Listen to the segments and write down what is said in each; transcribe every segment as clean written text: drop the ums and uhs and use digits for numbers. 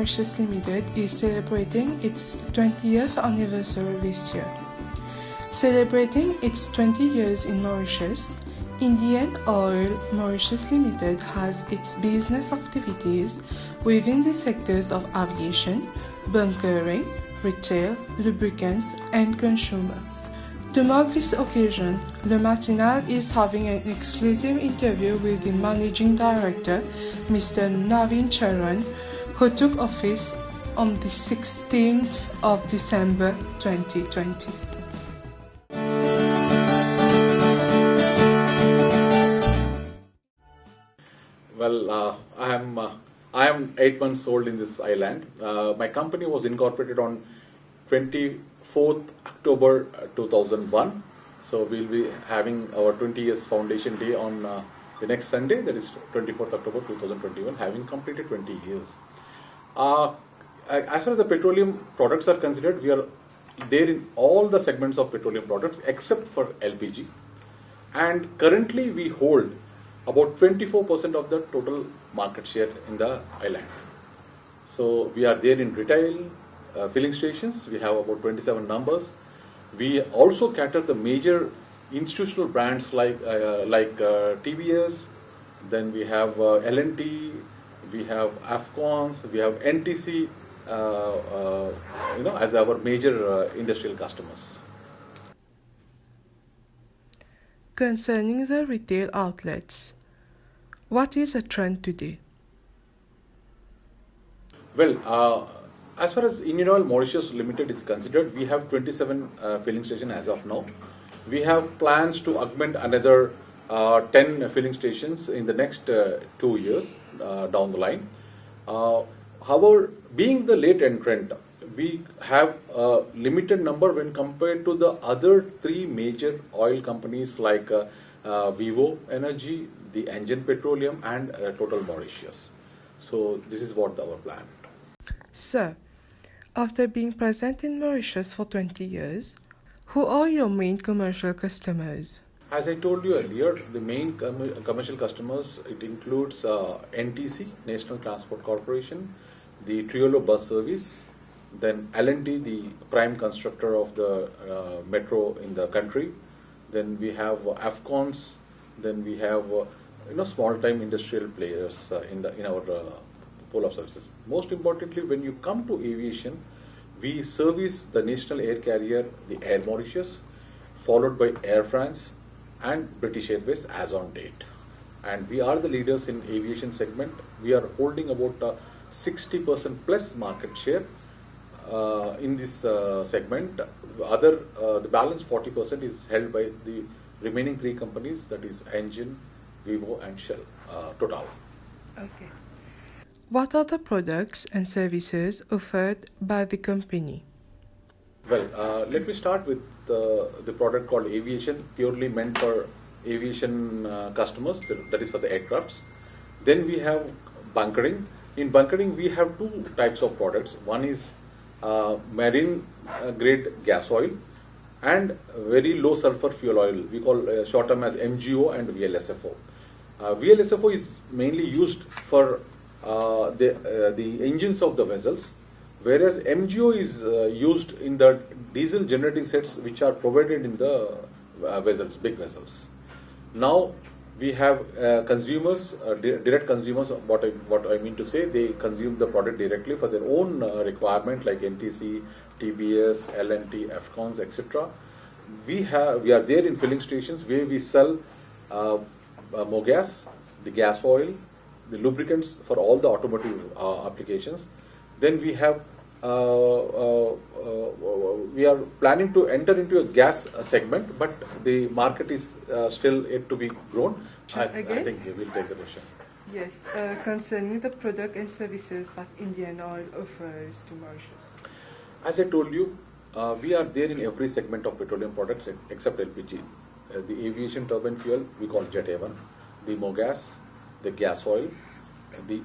Mauritius Limited is celebrating its 20th anniversary this year. Celebrating its 20 years in Mauritius, Indian Oil Mauritius Limited has its business activities within the sectors of aviation, bunkering, retail, lubricants, and consumer. To mark this occasion, the Matinal is having an exclusive interview with the Managing Director, Mr. Navin Charan, who took office on the 16th of December 2020. Well, I am 8 months old in this island. My company was incorporated on 24th October 2001. So we'll be having our 20 years foundation day on the next Sunday, that is 24th October 2021, having completed 20 years. As far as the petroleum products are considered, we are there in all the segments of petroleum products except for LPG. And currently we hold about 24% of the total market share in the island. So we are there in retail, filling stations. We have about 27 numbers. We also cater the major institutional brands like TBS. Then we have L&T. We have Afcons. We have NTC. As our major industrial customers. Concerning the retail outlets, what is the trend today? Well, as far as Indian Oil Mauritius Limited is considered, we have 27 filling stations as of now. We have plans to augment another 10 filling stations in the next 2 years down the line. However, being the late entrant, we have a limited number when compared to the other 3 major oil companies like Vivo Energy, the Engine Petroleum, and Total Mauritius. So this is what our plan. Sir, after being present in Mauritius for 20 years, who are your main commercial customers? As I told you earlier, the main commercial customers, it includes NTC, National Transport Corporation, the Triolet bus service, then L&T, the prime constructor of the metro in the country. Then we have Afcons. Then we have small-time industrial players in our pool of services. Most importantly, when you come to aviation, we service the national air carrier, the Air Mauritius, followed by Air France and British Airways as on date. And we are the leaders in aviation segment. We are holding about 60% plus market share in this segment. The balance 40% is held by the remaining 3 companies, that is Engine, Vivo, and Shell, Total. Okay. What are the products and services offered by the company? Well, let me start with the product called Aviation, purely meant for aviation customers, that is for the aircrafts. Then we have bunkering. In bunkering, we have 2 types of products. One is marine grade gas oil and very low sulfur fuel oil. We call short term as MGO and VLSFO. VLSFO is mainly used for the engines of the vessels, whereas MGO is used in the diesel generating sets which are provided in the vessels, big vessels. Now we have consumers, direct consumers. What I mean to say, they consume the product directly for their own requirement, like NTC, TBS, L&T, Afcons, etc. We are there in filling stations where we sell MOGAS, the gas oil, the lubricants for all the automotive applications. Then we have we are planning to enter into a gas segment, but the market is still yet to be grown. I think we will take the question. Yes, concerning the product and services that Indian Oil offers to Mauritius. As I told you, we are there in every segment of petroleum products except LPG. The aviation turbine fuel we call Jet A1, the MOGAS, the gas oil, the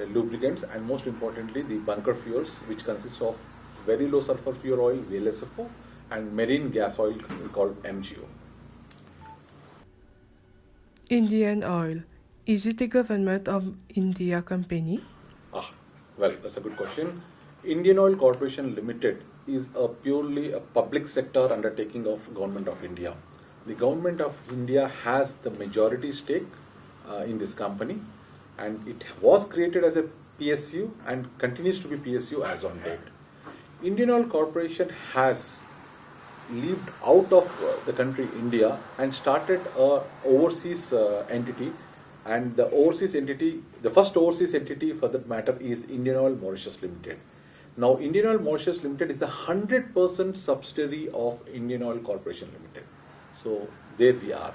lubricants, and most importantly the bunker fuels, which consists of very low sulfur fuel oil, VLSFO, and marine gas oil we call MGO. Indian Oil, is it a government of India company? Well, that's a good question. Indian Oil Corporation Limited is a purely a public sector undertaking of Government of India. The Government of India has the majority stake in this company, and it was created as a PSU and continues to be PSU as on date. Indian Oil Corporation has lived out of the country India and started a overseas entity, and the first overseas entity for that matter is Indian Oil Mauritius Limited. Now Indian Oil Mauritius Limited is the 100% subsidiary of Indian Oil Corporation Limited. So there we are.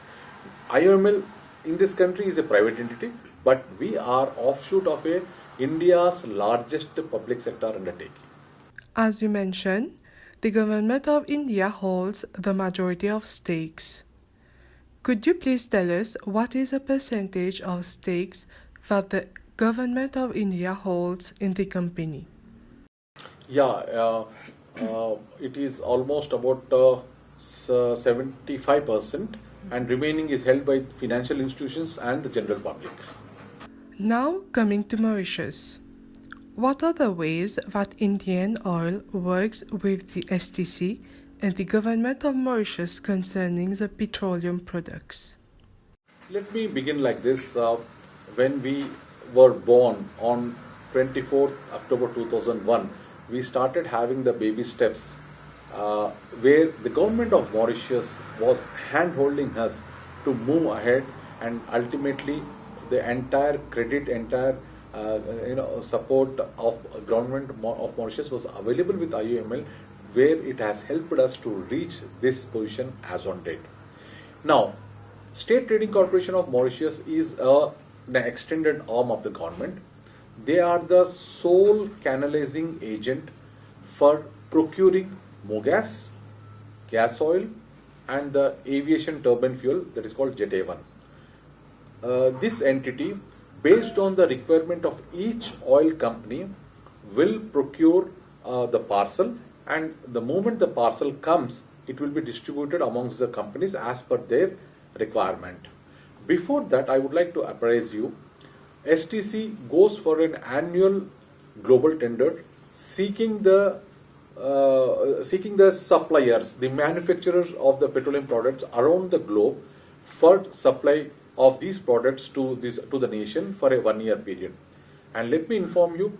IOML in this country is a private entity, but we are offshoot of India's largest public sector undertaking. As you mentioned, the Government of India holds the majority of stakes. Could you please tell us what is the percentage of stakes that the Government of India holds in the company? Yeah, it is almost about 75%, and remaining is held by financial institutions and the general public. Now coming to Mauritius. What are the ways that Indian Oil works with the STC and the Government of Mauritius concerning the petroleum products? Let me begin like this. When we were born on 24th October 2001, we started having the baby steps where the Government of Mauritius was hand-holding us to move ahead, and ultimately the entire credit, support of Government of Mauritius was available with IOML, where it has helped us to reach this position as on date. Now, State Trading Corporation of Mauritius is an extended arm of the government. They are the sole canalizing agent for procuring mogas, gas oil, and the aviation turbine fuel that is called Jet A1. This entity, based on the requirement of each oil company, will procure the parcel, and the moment the parcel comes, it will be distributed amongst the companies as per their requirement. Before that, I would like to apprise you, STC goes for an annual global tender seeking the suppliers, the manufacturers of the petroleum products around the globe for supply of these products to the nation for a 1-year period. And let me inform you,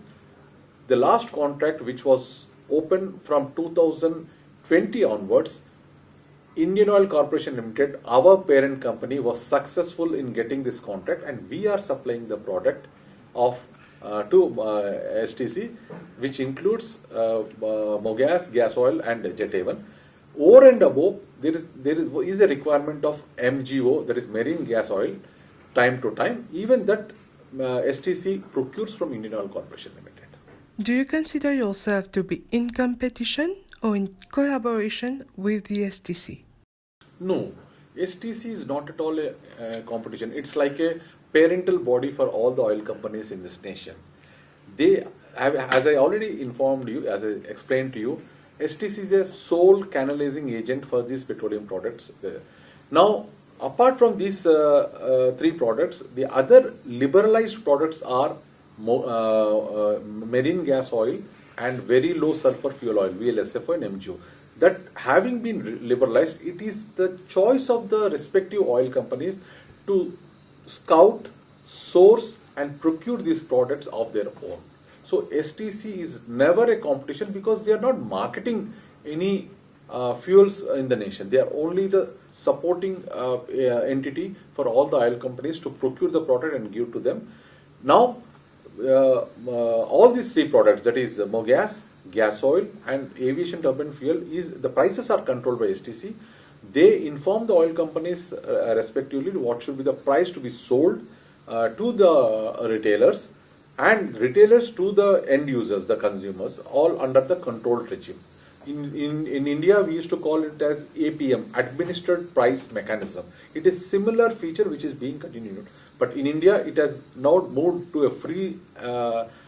the last contract, which was open from 2020 onwards, Indian Oil Corporation Limited, our parent company, was successful in getting this contract, and we are supplying the product of to STC, which includes mogas, gas oil, and Jet A1. Over and above, there is a requirement of MGO, that is marine gas oil, time to time. Even that STC procures from Indian Oil Corporation Limited. Do you consider yourself to be in competition or in collaboration with the STC? No, STC is not at all a competition. It's like a parental body for all the oil companies in this nation. They have, as I already informed you, as I explained to you, STC is a sole canalizing agent for these petroleum products. Now, apart from these 3 products, the other liberalized products are marine gas oil and very low sulfur fuel oil, VLSFO and MGO. That having been liberalized, it is the choice of the respective oil companies to scout, source, and procure these products of their own. So STC is never a competition, because they are not marketing any fuels in the nation. They are only the supporting entity for all the oil companies to procure the product and give to them. Now, all these 3 products, that is mogas, gas oil, and aviation turbine fuel, the prices are controlled by STC. They inform the oil companies respectively what should be the price to be sold to the retailers, and retailers to the end users, the consumers, all under the controlled regime. In India, we used to call it as APM, Administered Price Mechanism. It is similar feature which is being continued, but in India it has now moved to a free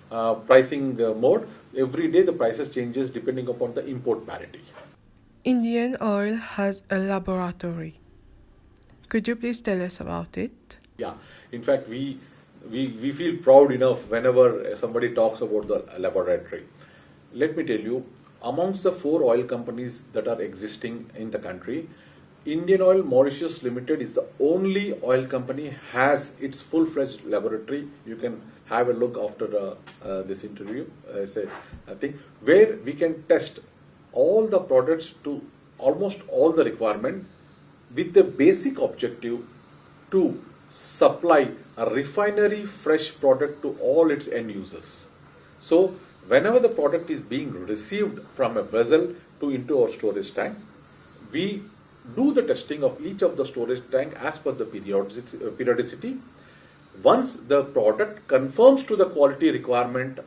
pricing mode. Every day the prices changes depending upon the import parity. Indian Oil has a laboratory. Could you please tell us about it? Yeah, in fact, we feel proud enough whenever somebody talks about the laboratory. Let me tell you, amongst the 4 oil companies that are existing in the country, Indian Oil Mauritius Limited is the only oil company has its full-fledged laboratory. You can have a look after this interview, I think, where we can test all the products to almost all the requirement with the basic objective to supply a refinery fresh product to all its end users. So whenever the product is being received from a vessel to into our storage tank, we do the testing of each of the storage tank as per the periodicity. Once the product conforms to the quality requirement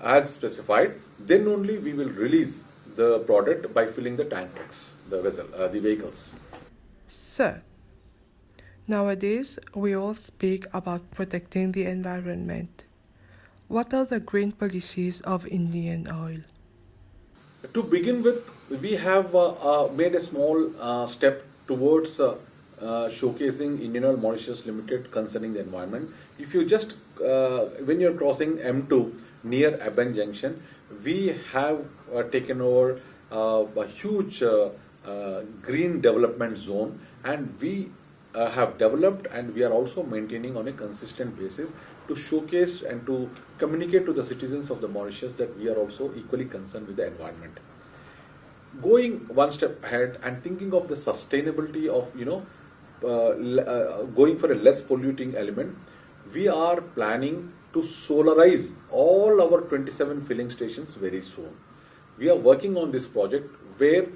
as specified, then only we will release the product by filling the tank trucks, the vehicles. Sir, nowadays we all speak about protecting the environment. What are the green policies of Indian Oil? To begin with, we have made a small step towards showcasing Indian Oil Mauritius Limited concerning the environment. If you just, when you're crossing M2 near Aben Junction, we have taken over a huge green development zone, and we have developed and we are also maintaining on a consistent basis to showcase and to communicate to the citizens of the Mauritius that we are also equally concerned with the environment. Going one step ahead and thinking of the sustainability of, going for a less polluting element, we are planning to solarize all our 27 filling stations very soon. We are working on this project where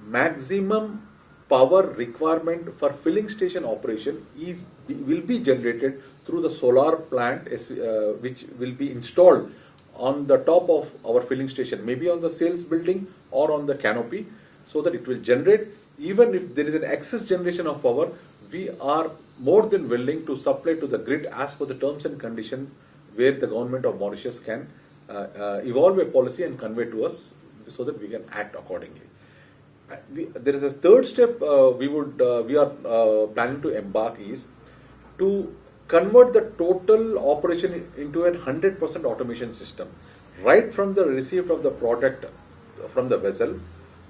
maximum power requirement for filling station operation will be generated through the solar plant which will be installed on the top of our filling station, maybe on the sales building or on the canopy, so that it will generate. Even if there is an excess generation of power, we are more than willing to supply to the grid as per the terms and conditions where the government of Mauritius can evolve a policy and convey to us so that we can act accordingly. There is a third step we are planning to embark is to convert the total operation into a 100% automation system, right from the receipt of the product from the vessel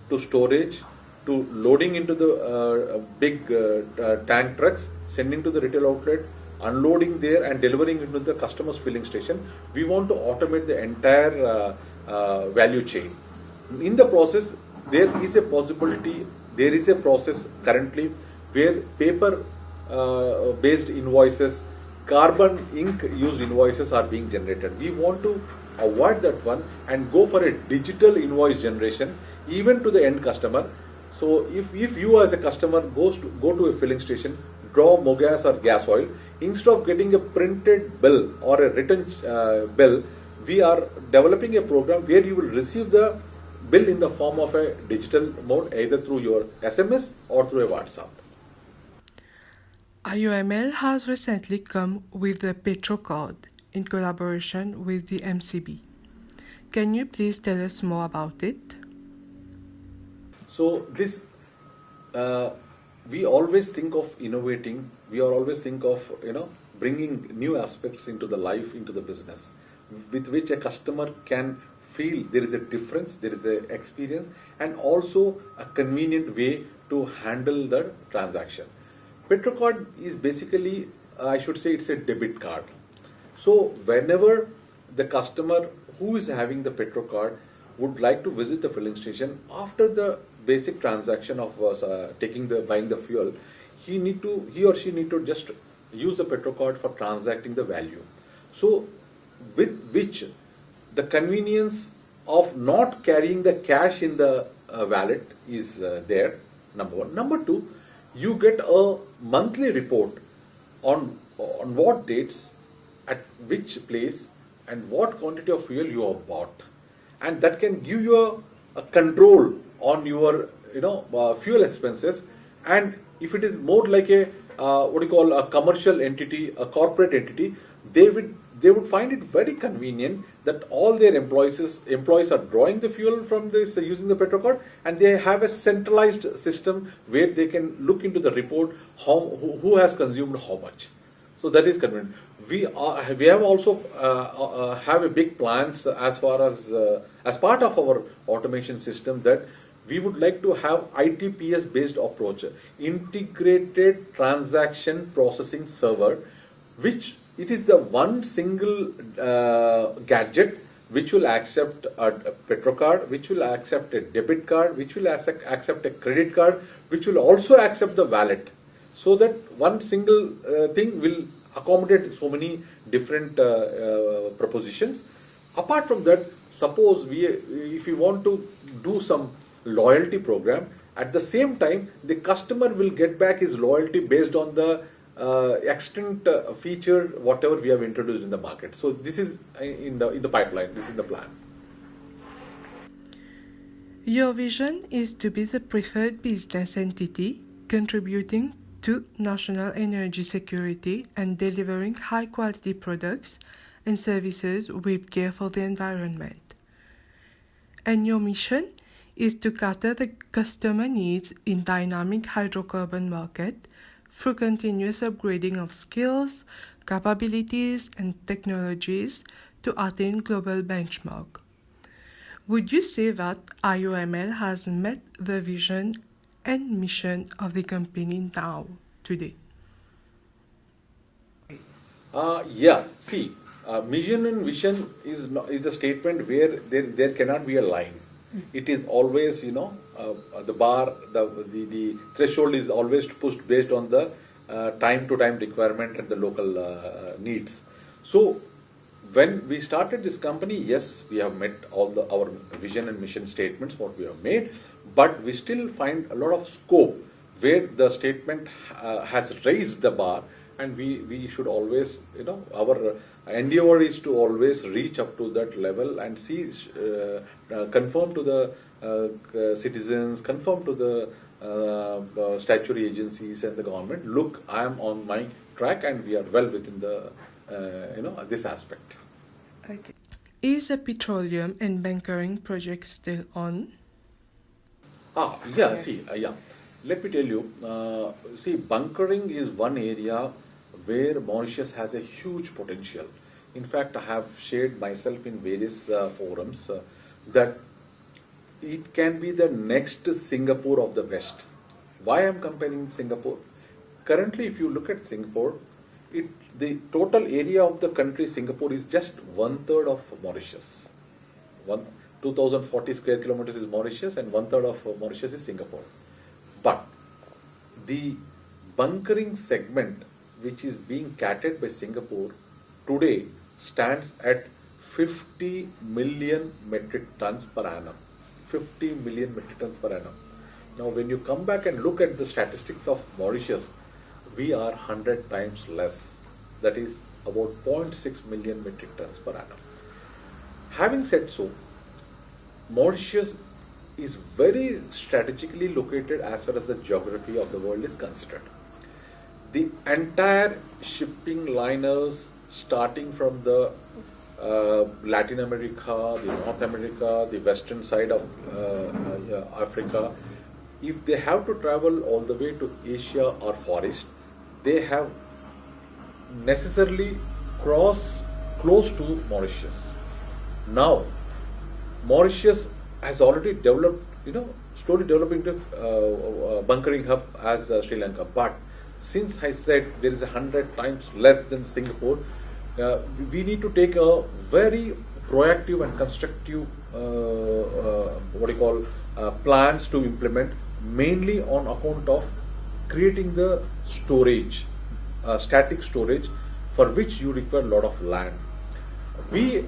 to storage to loading into the big tank trucks, sending to the retail outlet, unloading there and delivering into the customer's filling station. We want to automate the entire value chain. In the process, there is a possibility, there is a process currently where paper based invoices, carbon ink used invoices are being generated. We want to avoid that one and go for a digital invoice generation even to the end customer. So if you as a customer go to a filling station, draw mogas or gas oil, instead of getting a printed bill or a written bill, we are developing a program where you will receive the bill in the form of a digital mode, either through your SMS or through a WhatsApp. IOML has recently come with the Petrocard in collaboration with the MCB. Can you please tell us more about it? So this, we always think of innovating. We always think of bringing new aspects into the life, into the business, with which a customer can feel there is a difference, there is an experience, and also a convenient way to handle the transaction. Petrocard is basically, I should say, it's a debit card. So whenever the customer who is having the Petrocard would like to visit the filling station, after the basic transaction of buying the fuel, he or she need to just use the Petrocard for transacting the value. So with which the convenience of not carrying the cash in the wallet is there, number one. Number two, you get a monthly report on what dates, at which place, and what quantity of fuel you have bought, and that can give you a control on your fuel expenses. And if it is more like a a commercial entity, a corporate entity, they would find it very convenient that all their employees are drawing the fuel from this using the Petrocard, and they have a centralized system where they can look into the report who has consumed how much. So that is convenient. We have also have a big plans as far as part of our automation system, that we would like to have ITPS based approach, integrated transaction processing server, which it is the one single gadget which will accept a Petrocard, which will accept a debit card, which will accept a credit card, which will also accept the wallet. So that one single thing will accommodate so many different propositions. Apart from that, suppose if we want to do some loyalty program, at the same time the customer will get back his loyalty based on the extent feature whatever we have introduced in the market. So this is in the pipeline. This is the plan. Your vision is to be the preferred business entity contributing to national energy security and delivering high quality products and services with care for the environment. And your mission is to cater the customer needs in dynamic hydrocarbon market through continuous upgrading of skills, capabilities, and technologies to attain global benchmark. Would you say that IOML has met the vision and mission of the company now, today? Yeah, see, mission and vision is a statement where there cannot be a line. It is always, the bar, the threshold is always pushed based on the time to time requirement and the local needs. So when we started this company, yes, we have met all our vision and mission statements what we have made, but we still find a lot of scope where the statement has raised the bar, and we should always, our endeavor is to always reach up to that level and see, confirm to the citizens, confirm to the statutory agencies and the government, look, I am on my track and we are well within the, this aspect. Okay. Is the petroleum and bunkering project still on? Yeah, yes. See, yeah. Let me tell you, see, bunkering is one area where Mauritius has a huge potential. In fact, I have shared myself in various forums that it can be the next Singapore of the West. Why I am comparing Singapore? Currently, if you look at Singapore, the total area of the country Singapore is just 1/3 of Mauritius. 2,040 square kilometers is Mauritius, and 1/3 of Mauritius is Singapore. But the bunkering segment, which is being catered by Singapore today, stands at 50 million metric tons per annum. 50 million metric tons per annum. Now, when you come back and look at the statistics of Mauritius, we are 100 times less. That is about 0.6 million metric tons per annum. Having said so, Mauritius is very strategically located as far as the geography of the world is considered. The entire shipping liners, starting from the Latin America, the North America, the western side of Africa, if they have to travel all the way to Asia or Far East, they have necessarily cross close to Mauritius. Now, Mauritius has already developed, slowly developing the bunkering hub as Sri Lanka. But since I said there is 100 times less than Singapore, we need to take a very proactive and constructive, plans to implement, mainly on account of creating the storage, static storage, for which you require a lot of land. We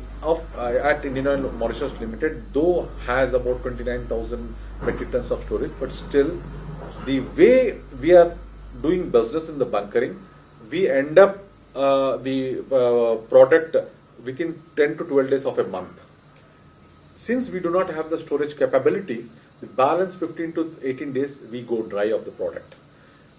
at Indian Oil Mauritius Limited, though has about 29,000 metric tons of storage, but still the way we are doing business in the bunkering, we end up the product within 10 to 12 days of a month. Since we do not have the storage capability, the balance 15 to 18 days we go dry of the product.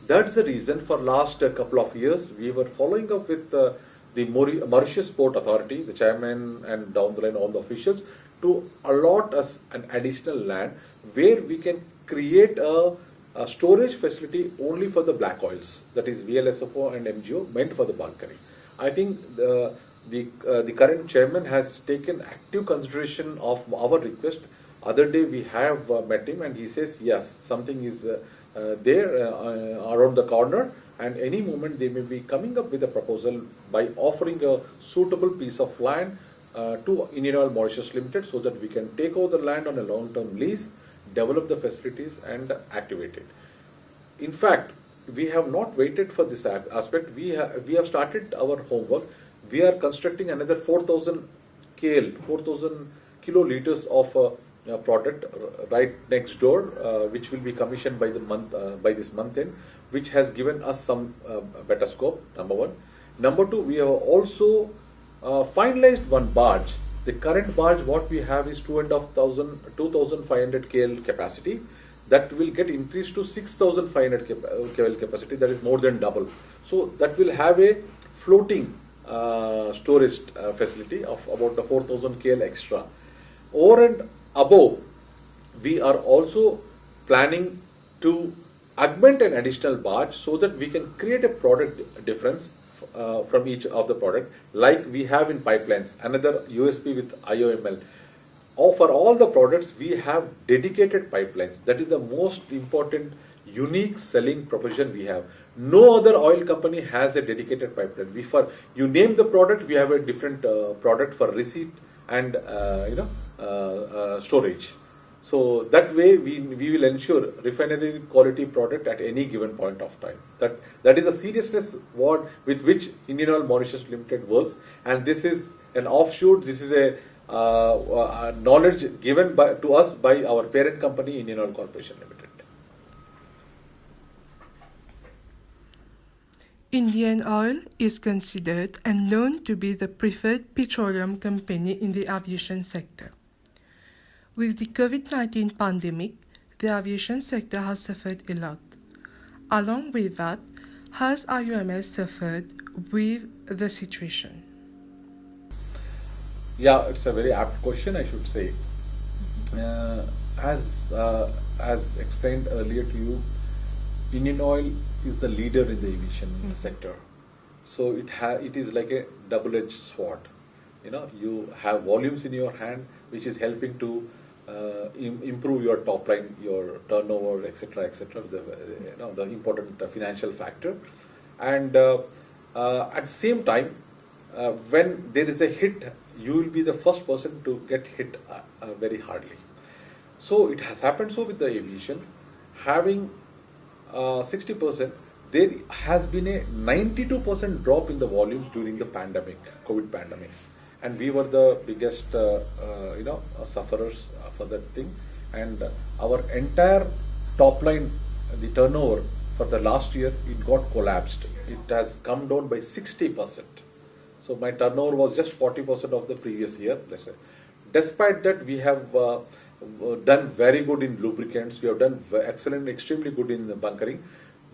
That's the reason for last couple of years we were following up with the Mauritius Port Authority, the chairman and down the line all the officials, to allot us an additional land where we can create a a storage facility only for the black oils, that is VLSFO and MGO, meant for the bunkering. I think the current chairman has taken active consideration of our request. Other day we have met him and he says yes, something is there around the corner, and any moment they may be coming up with a proposal by offering a suitable piece of land to Indian Oil Mauritius Limited, so that we can take over the land on a long-term lease, develop the facilities and activate it. In fact, we have not waited for this aspect. We have started our homework. We are constructing another 4,000 kiloliters of product right next door, which will be commissioned by this month end, which has given us some better scope. Number one. Number two, we have also finalized one barge. The current barge what we have is 2,500 KL capacity. That will get increased to 6,500 KL capacity. That is more than double. So that will have a floating storage facility of about 4,000 KL extra. Over and above, we are also planning to augment an additional barge so that we can create a product difference from each of the product, like we have in pipelines, another USP with IOML. For all the products, we have dedicated pipelines. That is the most important, unique selling proposition we have. No other oil company has a dedicated pipeline. You name the product, we have a different product for receipt and storage. So that way we will ensure refinery quality product at any given point of time. That is a seriousness with which Indian Oil Mauritius Limited works, and this is an offshoot. This is a knowledge given to us by our parent company, Indian Oil Corporation Limited. Indian Oil is considered and known to be the preferred petroleum company in the aviation sector. With the COVID-19 pandemic, the aviation sector has suffered a lot. Along with that, has IOML suffered with the situation? Yeah, it's a very apt question, I should say. As explained earlier to you, Indian Oil is the leader in the aviation sector. So it is like a double-edged sword. You have volumes in your hand, which is helping to improve your top line, your turnover, etc., the important financial factor. And at the same time, when there is a hit, you will be the first person to get hit very hardly. So it has happened so with the aviation. Having 60%, there has been a 92% drop in the volumes during the COVID pandemic. And we were the biggest, sufferers for that thing. And our entire top line, the turnover for the last year, it got collapsed. It has come down by 60%. So my turnover was just 40% of the previous year. Despite that, we have done very good in lubricants. We have done excellent, extremely good in the bunkering.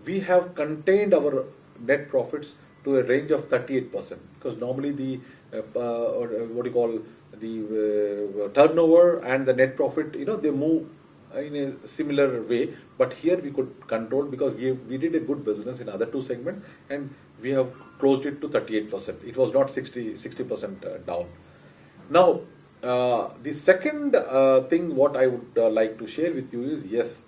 We have contained our net profits to a range of 38%, because normally the turnover and the net profit, they move in a similar way, but here we could control because we did a good business in other two segments, and we have closed it to 38%. It was not 60% down. Now, the second thing what I would like to share with you is, yes,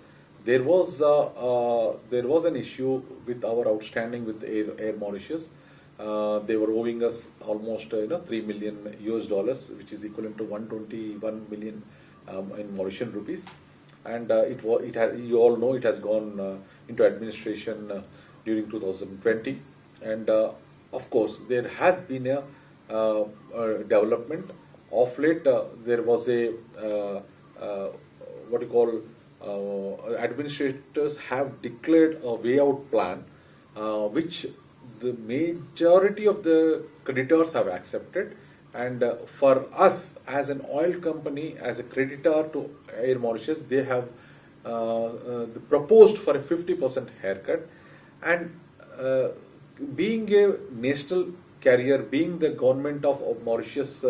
there was an issue with our outstanding with Air Mauritius. They were owing us almost $3 million, which is equivalent to 121 million in Mauritian rupees. And you all know it has gone into administration during 2020. And of course, there has been a development. Of late, there was a administrators have declared a way out plan, which the majority of the creditors have accepted. And for us as an oil company, as a creditor to Air Mauritius, they have proposed for a 50% haircut. And being a national carrier, being the government of Mauritius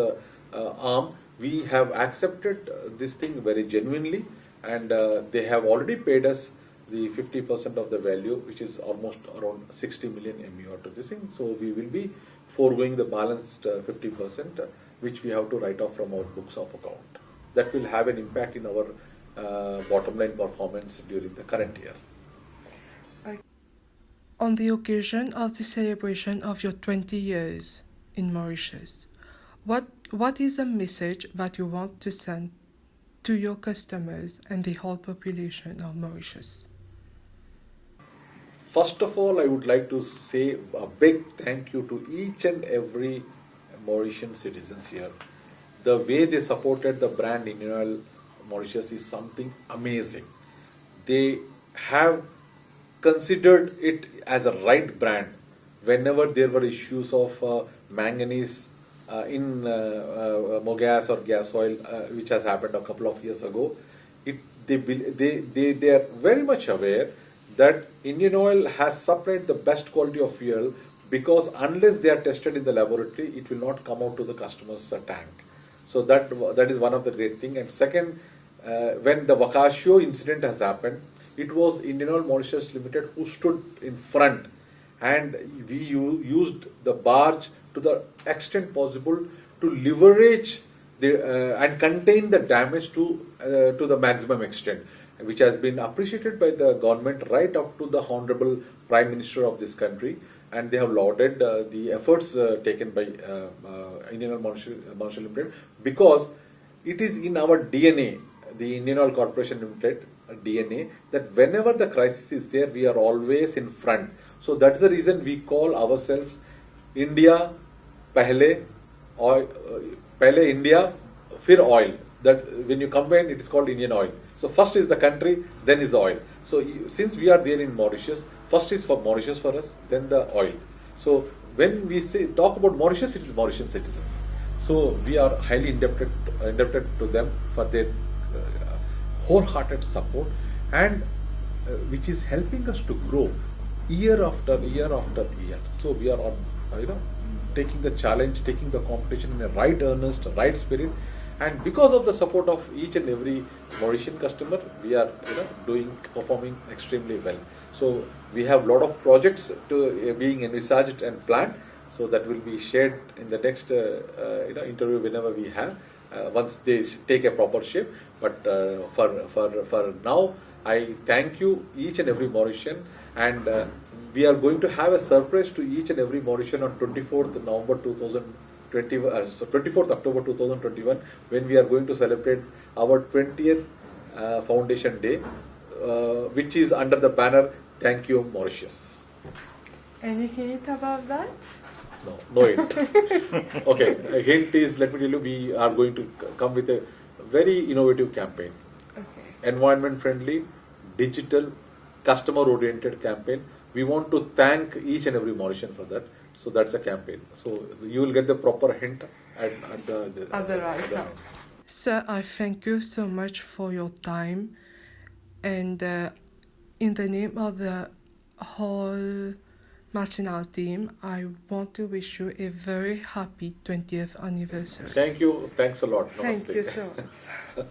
arm, we have accepted this thing very genuinely, and they have already paid us the 50% of the value, which is almost around 60 million MU after this thing. So we will be foregoing the balanced 50%, which we have to write off from our books of account. That will have an impact in our bottom line performance during the current year. On the occasion of the celebration of your 20 years in Mauritius, what is the message that you want to send to your customers and the whole population of Mauritius? First of all, I would like to say a big thank you to each and every Mauritian citizens here. The way they supported the brand Indian Oil Mauritius is something amazing. They have considered it as a right brand whenever there were issues of manganese in mogas or gas oil, which has happened a couple of years ago. They are very much aware that Indian Oil has supplied the best quality of fuel, because unless they are tested in the laboratory, it will not come out to the customer's tank. So that is one of the great thing. And second, when the Wakashio incident has happened, it was Indian Oil Mauritius Limited who stood in front, and we used the barge to the extent possible to leverage and contain the damage to the maximum extent, which has been appreciated by the government right up to the Honorable Prime Minister of this country, and they have lauded the efforts taken by Indian Oil Mauritius Limited, because it is in our DNA, the Indian Oil Corporation Limited DNA, that whenever the crisis is there, we are always in front. So that's the reason we call ourselves India Pehle oil, Pehle India, Fir oil. That when you combine, it is called Indian Oil. So first is the country, then is the oil. So since we are there in Mauritius, first is for Mauritius for us, then the oil. So when we talk about Mauritius, it is Mauritian citizens. So we are highly indebted to them for their wholehearted support, and which is helping us to grow year after year after year. So we are on, taking the challenge, taking the competition in a right earnest, right spirit, and because of the support of each and every Mauritian customer, we are performing extremely well. So we have a lot of projects to being envisaged and planned. So that will be shared in the next interview whenever we have. Once they take a proper shape. But for now, I thank you each and every Mauritian, and we are going to have a surprise to each and every Mauritian on 24th November 2020, 24th October 2021, when we are going to celebrate our 20th Foundation Day, which is under the banner Thank You Mauritius. Any hint about that? No hint. Okay, a hint is, let me tell you, we are going to come with a very innovative campaign. Okay. Environment friendly, digital, customer oriented campaign. We want to thank each and every Mauritian for that. So that's a campaign. So you will get the proper hint at the right time. Sir, I thank you so much for your time, and in the name of the whole Matinal team, I want to wish you a very happy 20th anniversary. Thank you. Thanks a lot. Thank Namaste. you so much.